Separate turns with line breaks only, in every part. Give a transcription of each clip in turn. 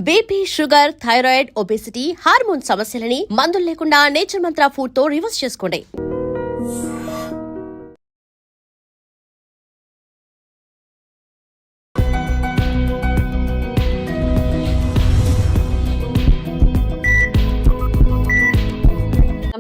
BP, sugar, thyroid, obesity, hormone సమస్యలని మందులు లేకుండా నేచర్ మంత్ర ఫుడ్ తో రివర్స్ చేసుకోండి.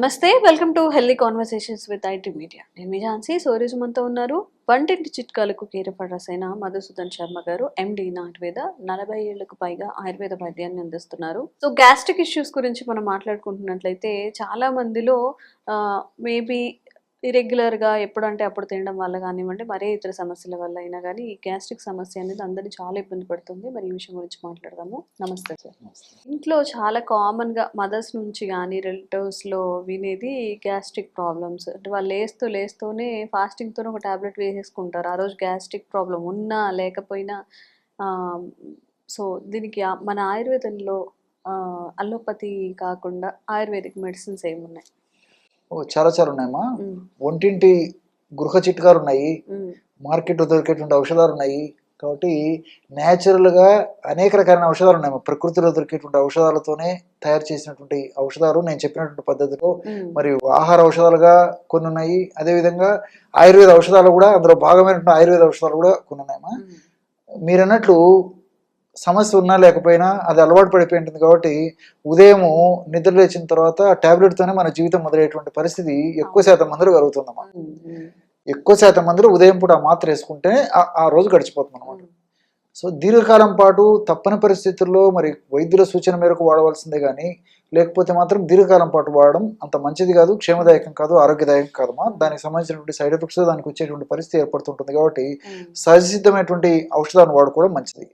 నమస్తే, welcome to healthy conversations with IT media. నేను మీ ఝాన్సీ. సోరీ సుమంతో ఉన్నారు. వంటింటి చిట్కాలకు కీరపడసైన మధుసూదన్ శర్మ గారు, ఎండి నాటువేద. 40 ఏళ్లకు పైగా ఆయుర్వేద వైద్యాన్ని అందిస్తున్నారు. సో గ్యాస్ట్రిక్ ఇష్యూస్ గురించి మనం మాట్లాడుకుంటున్నట్లయితే చాలా మందిలో మేబీ ఇరెగ్యులర్గా ఎప్పుడంటే అప్పుడు తినడం వల్ల కానివ్వండి, మరే ఇతర సమస్యల వల్ల అయినా కానీ ఈ గ్యాస్ట్రిక్ సమస్య అనేది అందరినీ చాలా ఇబ్బంది పడుతుంది. మరి ఈ విషయం గురించి మాట్లాడదాము. నమస్తే సార్. ఇంట్లో చాలా కామన్గా మదర్స్ నుంచి కానీ రిలేటివ్స్లో వినేది గ్యాస్ట్రిక్ ప్రాబ్లమ్స్. అంటే వాళ్ళు లేస్తూనే ఫాస్టింగ్తో ఒక టాబ్లెట్ వేసేసుకుంటారు. ఆ రోజు గ్యాస్ట్రిక్ ప్రాబ్లం ఉన్నా లేకపోయినా. సో దీనికి మన ఆయుర్వేదంలో అలోపతి కాకుండా ఆయుర్వేదిక్ మెడిసిన్స్ ఏమున్నాయి?
చాలా ఉన్నాయమ్మా. ఒంటింటి గృహ చిట్కాలు ఉన్నాయి, మార్కెట్లో దొరికేటువంటి ఔషధాలు ఉన్నాయి. కాబట్టి న్యాచురల్గా అనేక రకాలైన ఔషధాలు ఉన్నాయమ్మా. ప్రకృతిలో దొరికేటువంటి ఔషధాలతోనే తయారు చేసినటువంటి ఔషధాలు నేను చెప్పినటువంటి పద్ధతిలో, మరియు ఆహార ఔషధాలుగా కొన్ని ఉన్నాయి. అదేవిధంగా ఆయుర్వేద ఔషధాలు కూడా, అందులో భాగమైనటువంటి ఆయుర్వేద ఔషధాలు కూడా కొన్ని ఉన్నాయమ్మా. మీరు అన్నట్లు సమస్య ఉన్నా లేకపోయినా అది అలవాటు పడిపోయి ఉంటుంది. కాబట్టి ఉదయము నిద్ర లేచిన తర్వాత టాబ్లెట్తోనే మన జీవితం మొదలయ్యేటువంటి పరిస్థితి ఎక్కువ శాతం మందిలో కలుగుతుందన్నమాట. ఎక్కువ శాతం మందిలో ఉదయం పూట ఆ మాత్ర వేసుకుంటే ఆ రోజు గడిచిపోతుంది అనమాట. సో దీర్ఘకాలం పాటు తప్పని పరిస్థితుల్లో మరి వైద్యుల సూచన మేరకు వాడవలసిందే కానీ, లేకపోతే మాత్రం దీర్ఘకాలం పాటు వాడడం అంత మంచిది కాదు, క్షేమదాయకం కాదు, ఆరోగ్యదాయకం కాదమ్మా. దానికి సంబంధించినటువంటి సైడ్ ఎఫెక్ట్స్ దానికి వచ్చేటువంటి పరిస్థితి ఏర్పడుతుంటుంది. కాబట్టి సహజసిద్ధమైనటువంటి ఔషధాన్ని వాడుకోవడం మంచిది.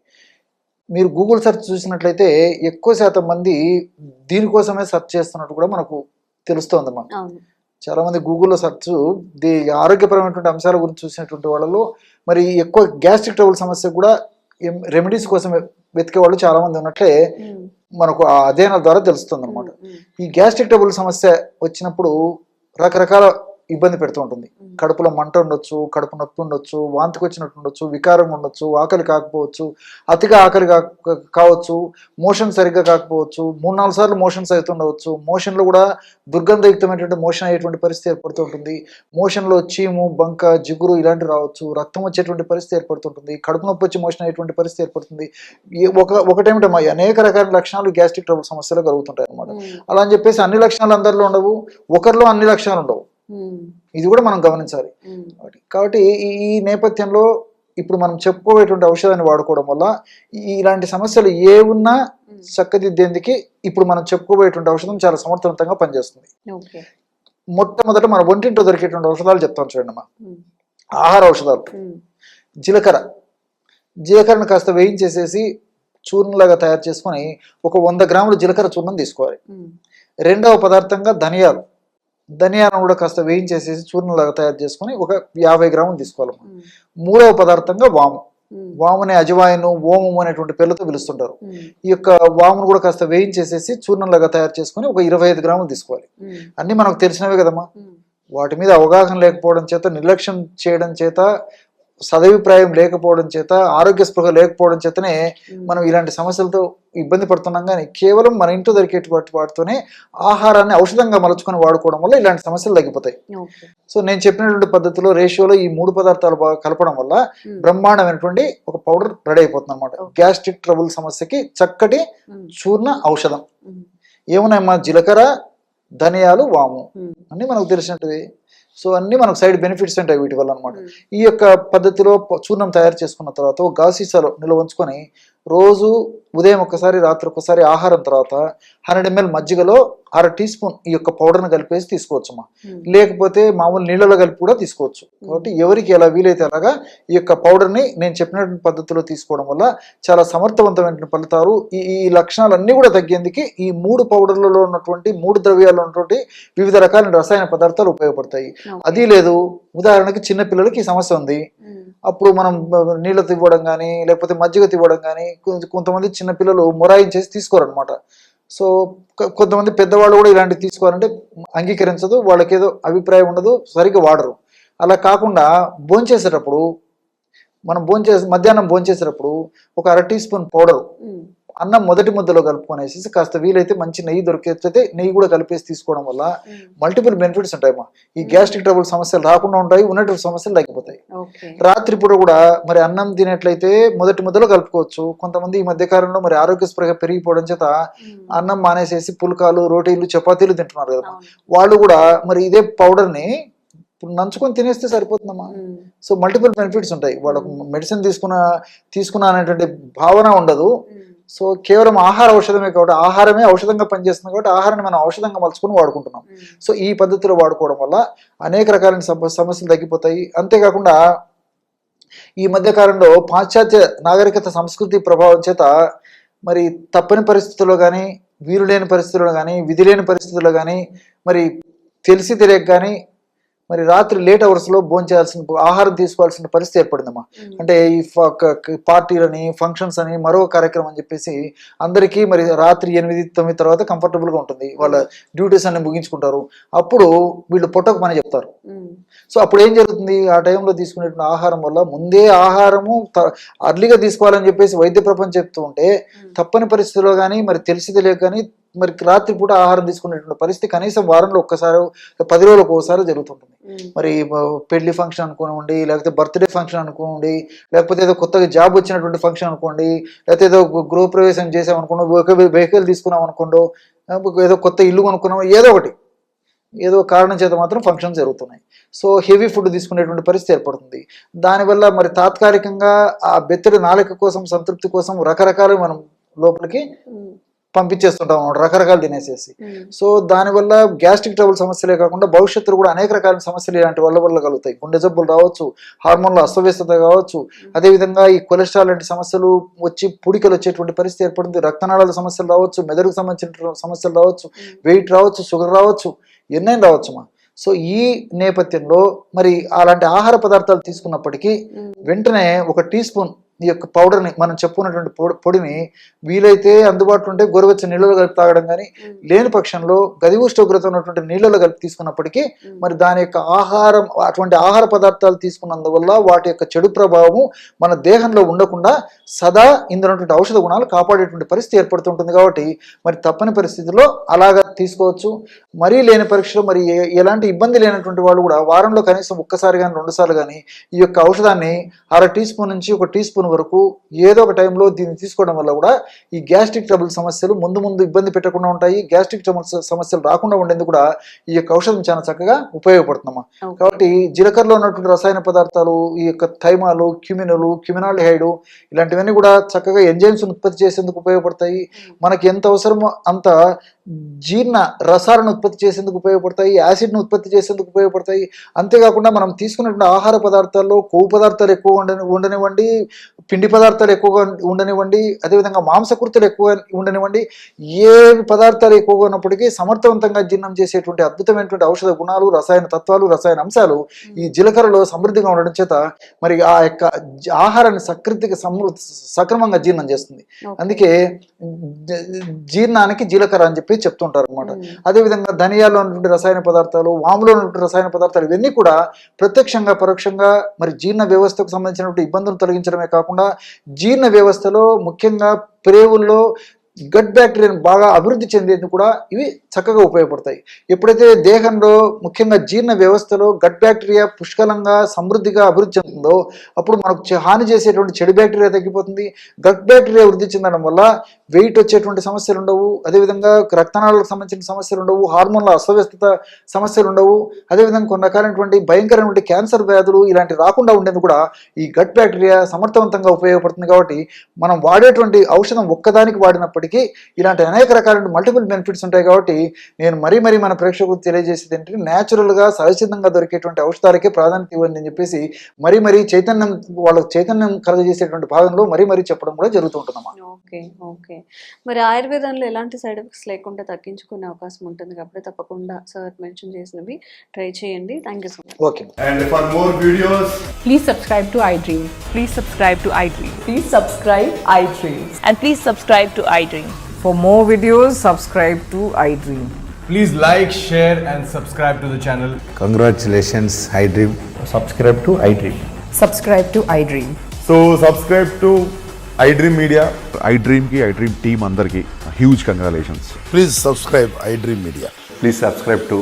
మీరు గూగుల్ సెర్చ్ చూసినట్లయితే ఎక్కువ శాతం మంది దీనికోసమే సెర్చ్ చేస్తున్నట్టు కూడా మనకు తెలుస్తోందమ్మా. చాలా మంది గూగుల్లో సెర్చ్ ఆరోగ్యపరమైనటువంటి అంశాల గురించి చూసినటువంటి వాళ్ళలో మరి ఎక్కువ గ్యాస్ట్రిక్ ట్రబుల్ సమస్య కూడా రెమెడీస్ కోసం వెతికే వాళ్ళు చాలా మంది ఉన్నట్లే మనకు ఆ అధ్యయనాల ద్వారా తెలుస్తుంది అనమాట. ఈ గ్యాస్ట్రిక్ ట్రబుల్ సమస్య వచ్చినప్పుడు రకరకాల ఇబ్బంది పెడుతూ ఉంటుంది. కడుపులో మంట ఉండొచ్చు, కడుపు నొప్పి ఉండొచ్చు, వాంతికి వచ్చినట్టు ఉండొచ్చు, వికారం ఉండొచ్చు, ఆకలి కాకపోవచ్చు, అతిగా ఆకలి కావచ్చు, మోషన్ సరిగ్గా కాకపోవచ్చు, 3-4 సార్లు మోషన్స్ అవుతుండవచ్చు, మోషన్లో కూడా దుర్గంధయుక్తమైనటువంటి మోషన్ అయ్యేటువంటి పరిస్థితి ఏర్పడుతూ ఉంటుంది. మోషన్లో చీము, బంక, జిగురు ఇలాంటివి రావచ్చు, రక్తం వచ్చేటువంటి పరిస్థితి ఏర్పడుతుంటుంది, కడుపు నొప్పి వచ్చి మోషన్ అయ్యేటువంటి పరిస్థితి ఏర్పడుతుంది. ఒకటేమిటమ్మా, అనేక రకాల లక్షణాలు గ్యాస్ట్రిక్ ట్రబుల్ సమస్యలో కలుగుతుంటాయి అనమాట. అలా అని చెప్పేసి అన్ని లక్షణాలు అందరిలో ఉండవు, ఒకరిలో అన్ని లక్షణాలు ఉండవు. ఇది కూడా మనం గమనించాలి. కాబట్టి ఈ నేపథ్యంలో ఇప్పుడు మనం చెప్పుకోబోయేటువంటి ఔషధాన్ని వాడుకోవడం వల్ల ఇలాంటి సమస్యలు ఏ ఉన్నా చక్కదిద్దేందుకు ఇప్పుడు మనం చెప్పుకోబోయేటువంటి ఔషధం చాలా సమర్థవంతంగా పనిచేస్తుంది. మొట్టమొదట మన ఒంటింట్లో దొరికేటువంటి ఔషధాలు చెప్తాను చూడండి అమ్మా. ఆహార ఔషధాలు. జీలకర్రను కాస్త వేయించేసేసి చూర్ణంలాగా తయారు చేసుకొని ఒక 100 గ్రాముల జీలకర్ర చూర్ణం తీసుకోవాలి. రెండవ పదార్థంగా ధనియాలను కూడా కాస్త వేయించేసేసి చూర్ణంలాగా తయారు చేసుకుని ఒక 50 గ్రాములు తీసుకోవాలి. మూడవ పదార్థంగా వాముని అజవాయిను, ఓమము అనేటువంటి పేర్లతో పిలుస్తుంటారు. ఈ యొక్క వామును కూడా కాస్త వేయించేసేసి చూర్ణంలాగా తయారు చేసుకుని ఒక 25 గ్రాములు తీసుకోవాలి. అన్ని మనకు తెలిసినవే కదమ్మా. వాటి మీద అవగాహన లేకపోవడం చేత, నిర్లక్ష్యం చేయడం చేత, సదభిప్రాయం లేకపోవడం చేత, ఆరోగ్య స్పృహ లేకపోవడం చేతనే మనం ఇలాంటి సమస్యలతో ఇబ్బంది పడుతున్నాం. కానీ కేవలం మన ఇంట్లో దొరికేటువంటి వాటితోనే ఆహారాన్ని ఔషధంగా మలుచుకొని వాడుకోవడం వల్ల ఇలాంటి సమస్యలు తగ్గిపోతాయి. సో నేను చెప్పినటువంటి పద్ధతిలో రేషియోలో ఈ 3 పదార్థాలు బాగా కలపడం వల్ల బ్రహ్మాండమైనటువంటి ఒక పౌడర్ రెడీ అయిపోతుంది అనమాట. గ్యాస్ట్రిక్ ట్రబుల్ సమస్యకి చక్కటి చూర్ణ ఔషధం. ఏమున్నాయమ్మా, జీలకర్ర, ధనియాలు, వాము అన్ని మనకు తెలిసినట్టువి. సో అన్ని మనకు సైడ్ బెనిఫిట్స్ ఉంటాయి వీటి వల్ల అనమాట. ఈ యొక్క పద్ధతిలో చూర్ణం తయారు చేసుకున్న తర్వాత ఒక గాజు సీసాలో నిల్వ ఉంచుకొని రోజు ఉదయం ఒకసారి, రాత్రి ఒకసారి, ఆహారం తర్వాత 100 ml మజ్జిగలో 1/2 టీ స్పూన్ ఈ యొక్క పౌడర్ని కలిపేసి తీసుకోవచ్చమ్మా. లేకపోతే మామూలు నీళ్ళలో కలిపి కూడా తీసుకోవచ్చు. కాబట్టి ఎవరికి ఎలా వీలైతే అలాగా ఈ యొక్క పౌడర్ని నేను చెప్పినటువంటి పద్ధతిలో తీసుకోవడం వల్ల చాలా సమర్థవంతమైన ఫలితాలు. ఈ లక్షణాలన్నీ కూడా తగ్గేందుకు ఈ 3 పౌడర్లలో ఉన్నటువంటి 3 ద్రవ్యాల్లో ఉన్నటువంటి వివిధ రకాల రసాయన పదార్థాలు ఉపయోగపడతాయి. అది లేదు, ఉదాహరణకి చిన్నపిల్లలకి ఈ సమస్య ఉంది, అప్పుడు మనం నీళ్ళు తివ్వడం కానీ లేకపోతే మజ్జిగ తివ్వడం కానీ, కొంతమంది చిన్నపిల్లలు మొరాయించేసి తీసుకోరనమాట. సో కొంతమంది పెద్దవాళ్ళు కూడా ఇలాంటివి తీసుకోవాలంటే అంగీకరించదు, వాళ్ళకి ఏదో అభిప్రాయం ఉండదు, సరిగ్గా వాడరు. అలా కాకుండా భోంచేసేటప్పుడు మనం మధ్యాహ్నం భోంచేసేటప్పుడు ఒక 1/2 టీ స్పూన్ పౌడర్ అన్నం మొదటి ముద్దలో కలుపుకొనేసి కాస్త వీలైతే మంచి నెయ్యి దొరికేస్తే నెయ్యి కూడా కలిపేసి తీసుకోవడం వల్ల మల్టిపుల్ బెనిఫిట్స్ ఉంటాయమ్మా. ఈ గ్యాస్ట్రిక్ ట్రబుల్ సమస్యలు రాకుండా ఉంటాయి, ఉన్నటువంటి సమస్యలు తగ్గిపోతాయి. రాత్రి పూట కూడా మరి అన్నం తినేట్లయితే మొదటి ముద్దలో కలుపుకోవచ్చు. కొంతమంది ఈ మధ్య కాలంలో మరి ఆరోగ్య స్పృహ పెరిగిపోవడం చేత అన్నం మానేసేసి పుల్కాలు, రోటీలు, చపాతీలు తింటున్నారు కదా, వాళ్ళు కూడా మరి ఇదే పౌడర్ని నంచుకొని తినేస్తే సరిపోతుందమ్మా. సో మల్టిపుల్ బెనిఫిట్స్ ఉంటాయి. వాళ్ళకు మెడిసిన్ తీసుకున్నా అనేటువంటి భావన ఉండదు. సో కేవలం ఆహార ఔషధమే కాబట్టి, ఆహారమే ఔషధంగా పనిచేస్తుంది కాబట్టి ఆహారాన్ని మనం ఔషధంగా మలుచుకొని వాడుకుంటున్నాం. సో ఈ పద్ధతిలో వాడుకోవడం వల్ల అనేక రకాలైన సమస్యలు తగ్గిపోతాయి. అంతేకాకుండా ఈ మధ్య కాలంలో పాశ్చాత్య నాగరికత సంస్కృతి ప్రభావం చేత మరి తప్పని పరిస్థితుల్లో కానీ, వీలు లేని పరిస్థితుల్లో కానీ, విధి లేని పరిస్థితుల్లో కానీ, మరి తెలిసి తెలియక కానీ మరి రాత్రి లేట్ అవర్స్లో భోంచేయాల్సిన, ఆహారం తీసుకోవాల్సిన పరిస్థితి ఏర్పడిందమ్మా. అంటే ఈ పార్టీలని, ఫంక్షన్స్ అని, మరో కార్యక్రమం అని చెప్పేసి అందరికీ మరి రాత్రి 8-9 తర్వాత కంఫర్టబుల్గా ఉంటుంది. వాళ్ళ డ్యూటీస్ అన్ని ముగించుకుంటారు. అప్పుడు వీళ్ళు పొట్టకు పని చెప్తారు. సో అప్పుడు ఏం జరుగుతుంది, ఆ టైంలో తీసుకునేటువంటి ఆహారం వల్ల ముందే ఆహారము అర్లీగా తీసుకోవాలని చెప్పేసి వైద్య ప్రపంచం చెప్తూ ఉంటే తప్పని పరిస్థితుల్లో కానీ, మరి తెలిసి తెలియక కానీ మరి రాత్రిపూట ఆహారం తీసుకునేటువంటి పరిస్థితి కనీసం వారంలో ఒక్కసారి, 10 రోజులకు ఒకసారి జరుగుతుంటుంది. మరి పెళ్లి ఫంక్షన్ అనుకోండి, లేకపోతే బర్త్డే ఫంక్షన్ అనుకోండి, లేకపోతే ఏదో కొత్తగా జాబ్ వచ్చినటువంటి ఫంక్షన్ అనుకోండి, లేకపోతే ఏదో గృహప్రవేశం చేసామనుకోండి, ఒక వెహికల్ తీసుకున్నాం అనుకోండి, ఏదో కొత్త ఇల్లు కొనుక్కున్నాం, ఏదో ఒకటి, ఏదో కారణం చేత మాత్రం ఫంక్షన్స్ జరుగుతున్నాయి. సో హెవీ ఫుడ్ తీసుకునేటువంటి పరిస్థితి ఏర్పడుతుంది. దానివల్ల మరి తాత్కాలికంగా ఆ బెత్తడి నాలుక కోసం, సంతృప్తి కోసం రకరకాలు మనం లోపలికి పంపించేస్తుంటాం రకరకాలు తినేసేసి. సో దానివల్ల గ్యాస్ట్రిక్ ట్రబుల్ సమస్యలే కాకుండా భవిష్యత్తులో కూడా అనేక రకాల సమస్యలు ఇలాంటి వల్ల కలుగుతాయి. గుండె జబ్బులు రావచ్చు, హార్మోన్ల అస్తవ్యస్తత కావచ్చు, అదేవిధంగా ఈ కొలెస్ట్రాల్ లాంటి సమస్యలు వచ్చి పుడికలు వచ్చేటువంటి పరిస్థితి ఏర్పడుతుంది. రక్తనాళాల సమస్యలు రావచ్చు, మెదడుకు సంబంధించిన సమస్యలు రావచ్చు, వెయిట్ రావచ్చు, షుగర్ రావచ్చు, ఎన్నైనా రావచ్చుమా. సో ఈ నేపథ్యంలో మరి అలాంటి ఆహార పదార్థాలు తీసుకున్నప్పటికీ వెంటనే 1 టీ స్పూన్ ఈ యొక్క పౌడర్ని, మనం చెప్పుకున్నటువంటి పొడిని వీలైతే అందుబాటులో ఉంటే గోరువెచ్చని నీళ్ళలో కలిపి తాగడం కానీ, లేని పక్షంలో గది ఉష్ణోగ్రత ఉన్నటువంటి నీళ్ళలో కలిపి తీసుకున్నప్పటికీ మరి దాని యొక్క ఆహారం, అటువంటి ఆహార పదార్థాలు తీసుకున్నందువల్ల వాటి యొక్క చెడు ప్రభావము మన దేహంలో ఉండకుండా సదా ఇందులో ఉన్నటువంటి ఔషధ గుణాలు కాపాడేటువంటి పరిస్థితి ఏర్పడుతుంటుంది. కాబట్టి మరి తప్పని పరిస్థితుల్లో అలాగా తీసుకోవచ్చు. మరీ లేని పరీక్షలో మరి ఎలాంటి ఇబ్బంది లేనటువంటి వాళ్ళు కూడా వారంలో కనీసం 1 కానీ 2 సార్లు కానీ ఈ యొక్క ఔషధాన్ని 1/2 టీ స్పూన్ నుంచి 1 టీ స్పూన్ వరకు ఏదో ఒక టైంలో దీన్ని తీసుకోవడం వల్ల కూడా ఈ గ్యాస్ట్రిక్ ట్రబుల్ సమస్యలు ముందు ఇబ్బంది పెట్టకుండా ఉంటాయి. గ్యాస్ట్రిక్ ట్రబుల్ సమస్యలు రాకుండా ఉండేందుకు కూడా ఈ యొక్క ఔషధం చాలా చక్కగా ఉపయోగపడుతుందమ్మా. కాబట్టి జీలకర్రలో ఉన్నటువంటి రసాయన పదార్థాలు, ఈ యొక్క థైమాలు, క్యూమినులు, క్యూమినాల్డిహైడ్ ఇలాంటివన్నీ కూడా చక్కగా ఎంజైమ్స్ ఉత్పత్తి చేసేందుకు ఉపయోగపడతాయి. మనకి ఎంత అవసరమో అంత జీర్ణ రసాలను ఉత్పత్తి చేసేందుకు ఉపయోగపడతాయి, యాసిడ్ను ఉత్పత్తి చేసేందుకు ఉపయోగపడతాయి. అంతేకాకుండా మనం తీసుకున్నటువంటి ఆహార పదార్థాల్లో కొవ్వు పదార్థాలు ఎక్కువ ఉండనివ్వండి, పిండి పదార్థాలు ఎక్కువగా ఉండనివ్వండి, అదేవిధంగా మాంసకృతులు ఎక్కువ ఉండనివ్వండి, ఏ పదార్థాలు ఎక్కువగా ఉన్నప్పటికీ సమర్థవంతంగా జీర్ణం చేసేటువంటి అద్భుతమైనటువంటి ఔషధ గుణాలు, రసాయన తత్వాలు, రసాయన అంశాలు ఈ జీలకర్రలో సమృద్ధిగా ఉండడం చేత మరి ఆ యొక్క ఆహారాన్ని సక్రమంగా జీర్ణం చేస్తుంది. అందుకే జీర్ణానికి జీలకర్ర అని చెప్పి చెప్తుంటారు అనమాట. అదేవిధంగా ధనియాల్లో ఉన్నటువంటి రసాయన పదార్థాలు, వాములో ఉన్నటువంటి రసాయన పదార్థాలు ఇవన్నీ కూడా ప్రత్యక్షంగా పరోక్షంగా మరి జీర్ణ వ్యవస్థకు సంబంధించినటువంటి ఇబ్బందులు తొలగించడమే కాకుండా జీర్ణ వ్యవస్థలో ముఖ్యంగా ప్రేవుల్లో గట్ బ్యాక్టీరియాను బాగా అభివృద్ధి చెందేందుకు కూడా ఇవి చక్కగా ఉపయోగపడతాయి. ఎప్పుడైతే దేహంలో ముఖ్యంగా జీర్ణ వ్యవస్థలో గట్ బ్యాక్టీరియా పుష్కలంగా సమృద్ధిగా అభివృద్ధి చెందుతుందో అప్పుడు మనకు హాని చేసేటువంటి చెడు బ్యాక్టీరియా తగ్గిపోతుంది. గట్ బ్యాక్టీరియా వృద్ధి చెందడం వల్ల వెయిట్ వచ్చేటువంటి సమస్యలు ఉండవు, అదేవిధంగా రక్తనాళాలకు సంబంధించిన సమస్యలు ఉండవు, హార్మోన్ల అస్తవ్యస్తత సమస్యలు ఉండవు, అదేవిధంగా కొన్ని రకాలైనటువంటి భయంకరమైన క్యాన్సర్ వ్యాధులు ఇలాంటి రాకుండా ఉండేందుకు కూడా ఈ గట్ బ్యాక్టీరియా సమర్థవంతంగా ఉపయోగపడుతుంది. కాబట్టి మనం వాడేటువంటి ఔషధం ఒక్కదానికి వాడినప్పటికీ ఇలాంటి అనేక రకాల మల్టిపుల్ బెనిఫిట్స్ ఉంటాయి. కాబట్టి నేను మరీ మన ప్రేక్షకులకు తెలియజేసేది ఏంటంటే న్యాచురల్గా సహజసిద్ధంగా దొరికేటువంటి ఔషధాలకే ప్రాధాన్యత ఇవ్వండి అని చెప్పేసి మరీ చైతన్యం, వాళ్ళకి చైతన్యం కలగజేసేటువంటి భాగంలో మరీ చెప్పడం కూడా జరుగుతుంటుందమ్మా.
ఓకే. మరి ఆయుర్వేదంలో ఎలాంటి సైడ్ ఎఫెక్ట్స్ లేకుండా తగ్గించుకునే అవకాశం ఉంటుంది కాబట్టి తప్పకుండా సార్ మెన్షన్ చేసినవి ట్రై చేయండి. Thank you so much.
Okay.
And for more videos,
Please subscribe to iDream.
Please subscribe to iDream.
Please subscribe iDream.
And please subscribe to iDream.
For more videos, subscribe to iDream.
please like, share and subscribe to the channel.
Congratulations, iDream.
Subscribe to iDream.
Subscribe to iDream.
So subscribe to iDream Media.
IDream team అందరికి huge congratulations.
Please subscribe iDream Media.
Please subscribe to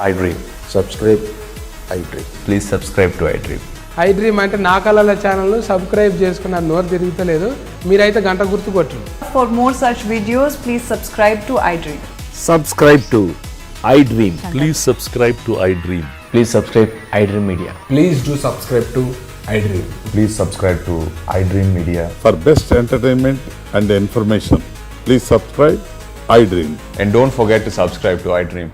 iDream.
Subscribe iDream.
Please subscribe to iDream.
IDream అంటే నా కళల ఛానల్ను subscribe చేసుకున్న నోరు తిరుగుతలేదు, మీరైతే గంట గుర్తు కొట్టండి.
For more such videos, please subscribe to iDream.
Subscribe to iDream. Please subscribe to iDream.
Please subscribe iDream Media.
Please do subscribe to I dream.
Please subscribe to iDream Media.
For best entertainment and information, please subscribe iDream.
And don't forget to subscribe to iDream.